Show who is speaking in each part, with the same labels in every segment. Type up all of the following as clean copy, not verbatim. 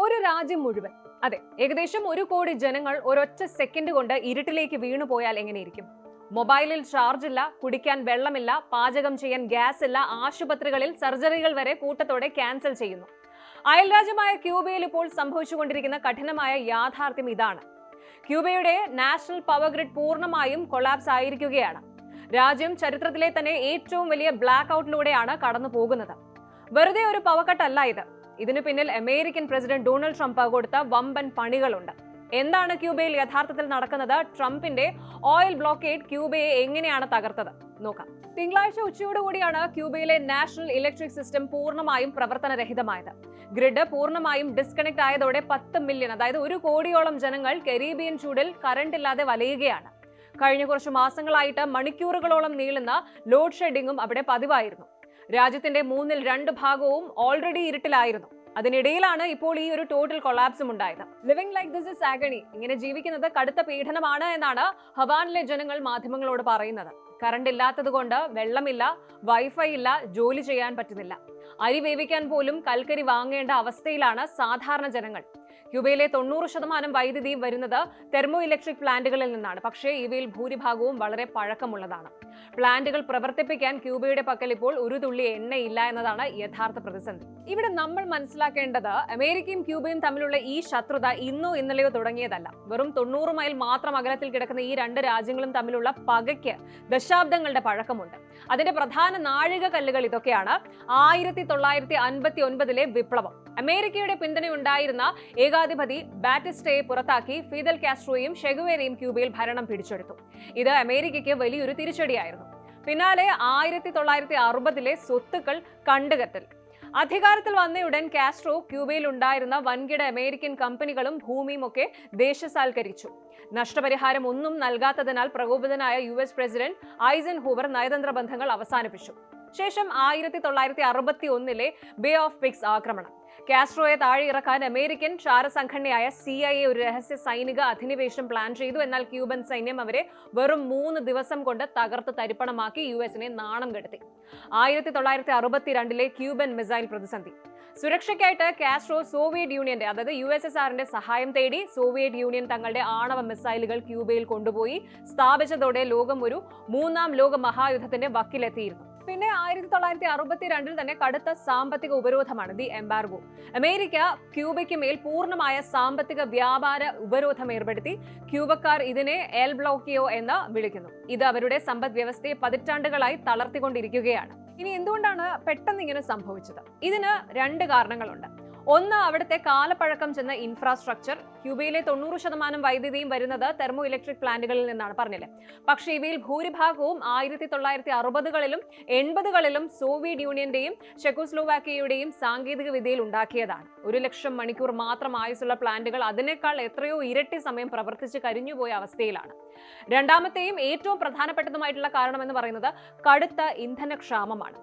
Speaker 1: ഒരു രാജ്യം മുഴുവൻ, അതെ, ഏകദേശം 1 കോടി ജനങ്ങൾ ഒരൊറ്റ സെക്കൻഡ് കൊണ്ട് ഇരുട്ടിലേക്ക് വീണു പോയാൽ എങ്ങനെയിരിക്കും? മൊബൈലിൽ ചാർജ് ഇല്ല, കുടിക്കാൻ വെള്ളമില്ല, പാചകം ചെയ്യാൻ ഗ്യാസ് ഇല്ല, ആശുപത്രികളിൽ സർജറികൾ വരെ കൂട്ടത്തോടെ ക്യാൻസൽ ചെയ്യുന്നു. അയൽരാജ്യമായ ക്യൂബയിൽ ഇപ്പോൾ സംഭവിച്ചുകൊണ്ടിരിക്കുന്ന കഠിനമായ യാഥാർത്ഥ്യം ഇതാണ്. ക്യൂബയുടെ നാഷണൽ പവർ ഗ്രിഡ് പൂർണ്ണമായും കൊളാപ്സ് ആയിരിക്കുകയാണ്. രാജ്യം ചരിത്രത്തിലെ തന്നെ ഏറ്റവും വലിയ ബ്ലാക്ക് ഔട്ടിലൂടെയാണ് കടന്നു പോകുന്നത്. വെറുതെ ഒരു പവർ കട്ട് അല്ല ഇത്. ഇതിനു പിന്നിൽ അമേരിക്കൻ പ്രസിഡന്റ് ഡൊണാൾഡ് ട്രംപ് കൊടുത്ത വമ്പൻ പണികളുണ്ട്. എന്താണ് ക്യൂബയിൽ യഥാർത്ഥത്തിൽ നടക്കുന്നത്? ട്രംപിന്റെ ഓയിൽ ബ്ലോക്കേഡ് ക്യൂബയെ എങ്ങനെയാണ് തകർത്തത്? നോക്കാം. തിങ്കളാഴ്ച ഉച്ചയോടുകൂടിയാണ് ക്യൂബയിലെ നാഷണൽ ഇലക്ട്രിക് സിസ്റ്റം പൂർണ്ണമായും പ്രവർത്തനരഹിതമായത്. ഗ്രിഡ് പൂർണ്ണമായും ഡിസ്കണക്ട് ആയതോടെ 10 മില്യൺ, അതായത് 1 കോടിയോളം ജനങ്ങൾ കരീബിയൻ ചൂടിൽ കറണ്ട് ഇല്ലാതെ വലയുകയാണ്. കഴിഞ്ഞ കുറച്ച് മാസങ്ങളായിട്ട് മണിക്കൂറുകളോളം നീളുന്ന ലോഡ് ഷെഡിങ്ങും അവിടെ പതിവായിരുന്നു. രാജ്യത്തിന്റെ 2/3 ഭാഗവും ഓൾറെഡി ഇരുട്ടിലായിരുന്നു. അതിനിടയിലാണ് ഇപ്പോൾ ഈ ഒരു ടോട്ടൽ കൊളാപ്സും ഉണ്ടായത്. Living like this is agony, ഇങ്ങനെ ജീവിക്കുന്നത് കടുത്ത പീഡനമാണ് എന്നാണ് ഹവാനിലെ ജനങ്ങൾ മാധ്യമങ്ങളോട് പറയുന്നത്. കറണ്ട് ഇല്ലാത്തത് കൊണ്ട് വെള്ളമില്ല, വൈഫൈ ഇല്ല, ജോലി ചെയ്യാൻ പറ്റുന്നില്ല. അരി വേവിക്കാൻ പോലും കൽക്കരി വാങ്ങേണ്ട അവസ്ഥയിലാണ് സാധാരണ ജനങ്ങൾ. ക്യൂബയിലെ 90% വൈദ്യുതി വരുന്നത് തെർമോ ഇലക്ട്രിക് പ്ലാന്റുകളിൽ നിന്നാണ്. പക്ഷേ ഇവയിൽ ഭൂരിഭാഗവും വളരെ പഴക്കമുള്ളതാണ്. പ്ലാന്റുകൾ പ്രവർത്തിപ്പിക്കാൻ ക്യൂബയുടെ പക്കൽ ഇപ്പോൾ ഒരു തുള്ളി എണ്ണയില്ല എന്നതാണ് യഥാർത്ഥ പ്രതിസന്ധി. ഇവിടെ നമ്മൾ മനസ്സിലാക്കേണ്ടത് അമേരിക്കയും ക്യൂബയും തമ്മിലുള്ള ഈ ശത്രുത ഇന്നോ ഇന്നലെയോ തുടങ്ങിയതല്ല. വെറും 90 മൈൽ മാത്രം അകലത്തിൽ കിടക്കുന്ന ഈ 2 രാജ്യങ്ങളും തമ്മിലുള്ള പകയ്ക്ക് ദശാബ്ദങ്ങളുടെ പഴക്കമുണ്ട്. അതിന്റെ പ്രധാന നാഴികക്കല്ലുകൾ ഇതൊക്കെയാണ്. 1959 വിപ്ലവം. അമേരിക്കയുടെ പിന്തുണയുണ്ടായിരുന്ന ഏകാധിപതി ബാറ്റിസ്റ്റയെ പുറത്താക്കി ഫിദൽ കാസ്ട്രോയും ഷെഗുവേരയും ക്യൂബയിൽ ഭരണം പിടിച്ചെടുത്തു. ഇത് അമേരിക്കയ്ക്ക് വലിയൊരു തിരിച്ചടിയായിരുന്നു. പിന്നാലെ 1960 സ്വത്തുക്കൾ കണ്ടുകെട്ടൽ. അധികാരത്തിൽ വന്നയുടൻ കാസ്ട്രോ ക്യൂബയിൽ ഉണ്ടായിരുന്ന വൻകിട അമേരിക്കൻ കമ്പനികളും ഭൂമിയും ഒക്കെ ദേശസാൽക്കരിച്ചു. നഷ്ടപരിഹാരം ഒന്നും നൽകാത്തതിനാൽ പ്രകോപിതനായ US പ്രസിഡന്റ് ഐസൻഹൂവർ നയതന്ത്ര ബന്ധങ്ങൾ അവസാനിപ്പിച്ചു. ശേഷം 1961 ബേ ഓഫ് പിഗ്സ് ആക്രമണം. കാസ്ട്രോയെ താഴെ ഇറക്കാൻ അമേരിക്കൻ ചാരസംഘടനയായ CIA ഒരു രഹസ്യ സൈനിക അധിനിവേശം പ്ലാൻ ചെയ്തു. എന്നാൽ ക്യൂബൻ സൈന്യം അവരെ വെറും 3 ദിവസം കൊണ്ട് തകർത്ത് തരിപ്പണമാക്കി US-നെ നാണം കെടുത്തി. 1962 ക്യൂബൻ മിസൈൽ പ്രതിസന്ധി. സുരക്ഷയ്ക്കായിട്ട് കാസ്ട്രോ സോവിയറ്റ് യൂണിയന്റെ, അതായത് USSRന്റെ സഹായം തേടി. സോവിയറ്റ് യൂണിയൻ തങ്ങളുടെ ആണവ മിസൈലുകൾ ക്യൂബയിൽ കൊണ്ടുപോയി സ്ഥാപിച്ചതോടെ ലോകം ഒരു 3ാം ലോക മഹായുദ്ധത്തിന്റെ വക്കിലെത്തിയിരുന്നു. പിന്നെ 1962 തന്നെ കടുത്ത സാമ്പത്തിക ഉപരോധമാണ്, ദി എംബാർഗോ. അമേരിക്ക ക്യൂബയ്ക്ക് മേൽ പൂർണ്ണമായ സാമ്പത്തിക വ്യാപാര ഉപരോധം ഏർപ്പെടുത്തി. ക്യൂബക്കാർ ഇതിനെ എൽ ബ്ലോക്കിയോ എന്ന് വിളിക്കുന്നു. ഇത് അവരുടെ സമ്പദ് വ്യവസ്ഥയെ പതിറ്റാണ്ടുകളായി തളർത്തിക്കൊണ്ടിരിക്കുകയാണ്. ഇനി എന്തുകൊണ്ടാണ് പെട്ടെന്ന് ഇങ്ങനെ സംഭവിച്ചത്? ഇതിന് 2 കാരണങ്ങളുണ്ട്. ഒന്ന്, അവിടുത്തെ കാലപ്പഴക്കം ചെന്ന ഇൻഫ്രാസ്ട്രക്ചർ. ക്യൂബയിലെ 90% വൈദ്യുതിയും വരുന്നത് തെർമോ ഇലക്ട്രിക് പ്ലാന്റുകളിൽ നിന്നാണ്, പറഞ്ഞില്ലേ. പക്ഷേ ഇവയിൽ ഭൂരിഭാഗവും 1960കളിലും 80കളിലും സോവിയറ്റ് യൂണിയന്റെയും ചെക്കോസ്ലോവാക്കിയയുടെയും സാങ്കേതിക വിദ്യയിൽ ഉണ്ടാക്കിയതാണ്. 1,00,000 മണിക്കൂർ മാത്രം ആയുസുള്ള പ്ലാന്റുകൾ അതിനേക്കാൾ എത്രയോ ഇരട്ടി സമയം പ്രവർത്തിച്ച് കരിഞ്ഞുപോയ അവസ്ഥയിലാണ്. രണ്ടാമത്തെയും ഏറ്റവും പ്രധാനപ്പെട്ടതുമായിട്ടുള്ള കാരണം എന്ന് പറയുന്നത് കടുത്ത ഇന്ധനക്ഷാമമാണ്.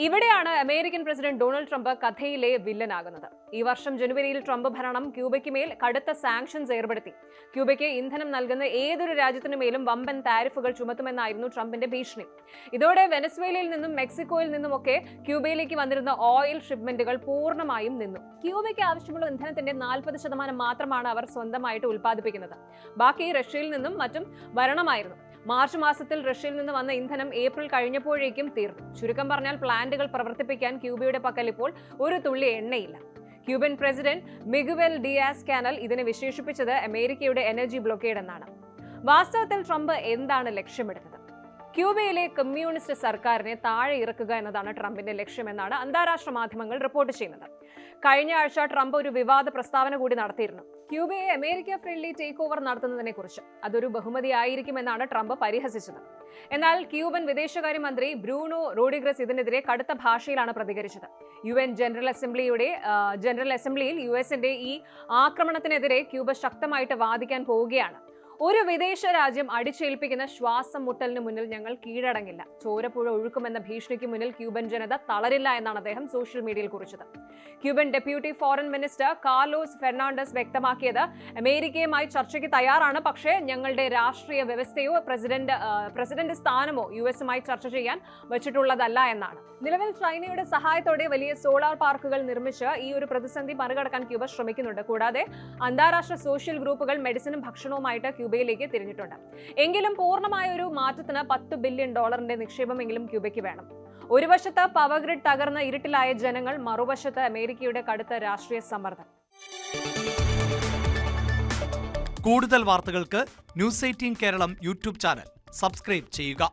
Speaker 1: ഇവിടെയാണ് അമേരിക്കൻ പ്രസിഡന്റ് ഡൊണാൾഡ് ട്രംപ് കഥയിലെ വില്ലനാകുന്നത്. ഈ വർഷം ജനുവരിയിൽ ട്രംപ് ഭരണം ക്യൂബയ്ക്ക് മേൽ കടുത്ത സാങ്ഷൻസ് ഏർപ്പെടുത്തി. ക്യൂബയ്ക്ക് ഇന്ധനം നൽകുന്ന ഏതൊരു രാജ്യത്തിനു മേലും വമ്പൻ താരിഫുകൾ ചുമത്തുമെന്നായിരുന്നു ട്രംപിന്റെ ഭീഷണി. ഇതോടെ വെനസ്വേലയിൽ നിന്നും മെക്സിക്കോയിൽ നിന്നുമൊക്കെ ക്യൂബയിലേക്ക് വന്നിരുന്ന ഓയിൽ ഷിപ്മെന്റുകൾ പൂർണ്ണമായും നിന്നു. ക്യൂബയ്ക്ക് ആവശ്യമുള്ള ഇന്ധനത്തിന്റെ 40% മാത്രമാണ് അവർ സ്വന്തമായിട്ട് ഉൽപ്പാദിപ്പിക്കുന്നത്. ബാക്കി റഷ്യയിൽ നിന്നും മറ്റും വരണമായിരുന്നു. മാർച്ച് മാസത്തിൽ റഷ്യയിൽ നിന്ന് വന്ന ഇന്ധനം ഏപ്രിൽ കഴിഞ്ഞപ്പോഴേക്കും തീർന്നു. ചുരുക്കം പറഞ്ഞാൽ പ്ലാന്റുകൾ പ്രവർത്തിപ്പിക്കാൻ ക്യൂബയുടെ പക്കൽ ഇപ്പോൾ ഒരു തുള്ളി എണ്ണയില്ല. ക്യൂബൻ പ്രസിഡന്റ് മിഗുവൽ ഡിയാസ് കാനൽ ഇതിനെ വിശേഷിപ്പിച്ചത് അമേരിക്കയുടെ എനർജി ബ്ലോക്കേഡ് എന്നാണ്. വാസ്തവത്തിൽ ട്രംപ് എന്താണ് ലക്ഷ്യമിടുന്നത്? ക്യൂബയിലെ കമ്മ്യൂണിസ്റ്റ് സർക്കാരിനെ താഴെ ഇറക്കുക എന്നതാണ് ട്രംപിന്റെ ലക്ഷ്യമെന്നാണ് അന്താരാഷ്ട്ര മാധ്യമങ്ങൾ റിപ്പോർട്ട് ചെയ്യുന്നത്. കഴിഞ്ഞ ആഴ്ച ട്രംപ് ഒരു വിവാദ പ്രസ്താവന കൂടി നടത്തിയിരുന്നു. ക്യൂബയെ അമേരിക്ക ഫ്രണ്ട്ലി ടേക്ക് ഓവർ നടത്തുന്നതിനെ കുറിച്ച്. അതൊരു ബഹുമതിയായിരിക്കുമെന്നാണ് ട്രംപ് പരിഹസിച്ചത്. എന്നാൽ ക്യൂബൻ വിദേശകാര്യമന്ത്രി ബ്രൂണോ റോഡ്രിഗസ് ഇതിനെതിരെ കടുത്ത ഭാഷയിലാണ് പ്രതികരിച്ചത്. UN ജനറൽ അസംബ്ലിയിൽ US-ന്റെ ഈ ആക്രമണത്തിനെതിരെ ക്യൂബ ശക്തമായിട്ട് വാദിക്കാൻ പോവുകയാണ്. ഒരു വിദേശ രാജ്യം അടിച്ചേൽപ്പിക്കുന്ന ശ്വാസം മുട്ടലിന് മുന്നിൽ ഞങ്ങൾ കീഴടങ്ങില്ല. ചോരപ്പുഴ ഒഴുക്കുമെന്ന ഭീഷണിക്ക് മുന്നിൽ ക്യൂബൻ ജനത തളരില്ല എന്നാണ് അദ്ദേഹം സോഷ്യൽ മീഡിയയിൽ കുറിച്ചത്. Cuban deputy foreign minister Carlos Fernandez വ്യക്തമാക്കിയത്, അമേരിക്കയുമായി ചർച്ചയ്ക്ക് തയ്യാറാണ്, പക്ഷേ ഞങ്ങളുടെ രാഷ്ട്രീയ വ്യവസ്ഥയോ പ്രസിഡന്റ് സ്ഥാനമോ യുഎസുമായി ചർച്ച ചെയ്യാൻ വെച്ചിട്ടുള്ളതല്ല എന്നാണ്. നിലവിൽ ചൈനയുടെ സഹായത്തോടെ വലിയ സോളാർ പാർക്കുകൾ നിർമ്മിച്ച് ഈ ഒരു പ്രതിസന്ധി മറികടക്കാൻ ക്യൂബ ശ്രമിക്കുന്നുണ്ട്. കൂടാതെ അന്താരാഷ്ട്ര സോഷ്യൽ ഗ്രൂപ്പുകൾ മെഡിസിനും ഭക്ഷണവുമായിട്ട് ക്യൂബയിലേക്ക് തിരിഞ്ഞിട്ടുണ്ട്. എങ്കിലും പൂർണ്ണമായ ഒരു മാറ്റത്തിന് $10 ബില്യൺ നിക്ഷേപമെങ്കിലും ക്യൂബയ്ക്ക് വേണം. ഒരു വശത്ത് പവർ ഗ്രിഡ് തകർന്ന് ഇരുട്ടിലായ ജനങ്ങൾ, മറുവശത്ത് അമേരിക്കയുടെ കടുത്ത രാഷ്ട്രീയ സമ്മർദ്ദം.
Speaker 2: കൂടുതൽ വാർത്തകൾക്ക് News 18 Keralam YouTube channel subscribe ചെയ്യുക.